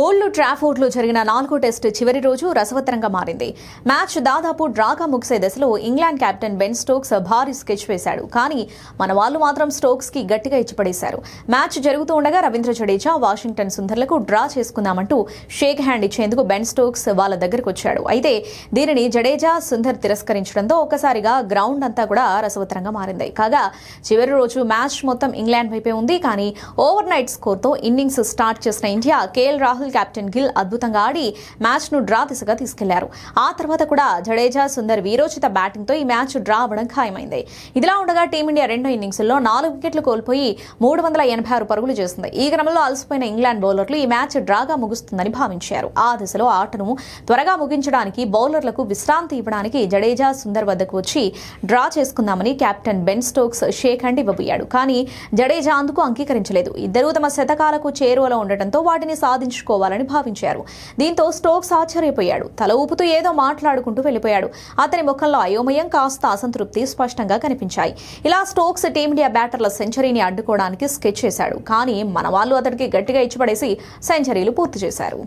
Old ట్రాఫోర్డ్లో జరిగిన 4వ test చివరి రోజు రసవత్తరంగా మారింది. మ్యాచ్ దాదాపు డ్రాగా ముగిసే దశలో ఇంగ్లాండ్ కెప్టెన్ బెన్ స్టోక్స్ భారీ స్కెచ్ వేశాడు. కానీ మన వాళ్లు మాత్రం స్టోక్స్ కి గట్టిగా ఇచ్చిపడేశారు. మ్యాచ్ జరుగుతూ ఉండగా రవీంద్ర జడేజా వాషింగ్టన్ సుందర్లకు డ్రా చేసుకుందామంటూ షేక్ హ్యాండ్ ఇచ్చేందుకు బెన్ స్టోక్స్ వాళ్ళ దగ్గరకు వచ్చాడు. అయితే దీనిని జడేజా సుందర్ తిరస్కరించడంతో ఒక్కసారిగా గ్రౌండ్ అంతా కూడా రసవత్తరంగా మారింది. కాగా చివరి రోజు మ్యాచ్ మొత్తం ఇంగ్లాండ్ వైపే ఉంది. కానీ ఓవర్ నైట్ స్కోర్తో ఇన్నింగ్స్ స్టార్ట్ చేసిన India KL Rahul captain Gill అద్భుతంగా ఆడి మ్యాచ్ ను డ్రా దిశగా తీసుకెళ్లారు. ఆ తర్వాత కూడా జడేజా సుందర్ వీరోచిత బ్యాటింగ్ తో ఈ మ్యాచ్ డ్రా అవ్వడం ఖాయమైంది. ఇదిలా ఉండగా టీమిండియా రెండో ఇన్నింగ్స్ లో 4 వికెట్లు కోల్పోయి 386 పరుగులు చేసింది. ఈ క్రమంలో అలసిపోయిన ఇంగ్లాండ్ బౌలర్లు ఈ మ్యాచ్ డ్రాగా ముగుస్తుందని భావించారు. ఆ దిశలో ఆటను త్వరగా ముగించడానికి బౌలర్లకు విశ్రాంతి ఇవ్వడానికి జడేజా సుందర్ వద్దకు వచ్చి డ్రా చేసుకుందామని captain Ben Stokes shake hand ఇవ్వబోయాడు. కానీ జడేజా అందుకు అంగీకరించలేదు. ఇద్దరూ తమ శతకాలకు చేరువలో ఉండటంతో వాటిని సాధించుకోవాలని భావించారు. దీంతో స్టోక్స్ ఆశ్చర్యపోయాడు. తల ఊపుతూ ఏదో మాట్లాడుకుంటూ వెళ్లిపోయాడు. అతని ముఖంలో అయోమయం, కాస్త అసంతృప్తి స్పష్టంగా కనిపించాయి. ఇలా స్టోక్స్ టీమిండియా బ్యాటర్ల సెంచరీని అడ్డుకోవడానికి స్కెచ్ చేశాడు. కానీ మన వాళ్ళు అతడికి గట్టిగా ఇచ్చిపడేసి సెంచరీలు పూర్తి చేశారు.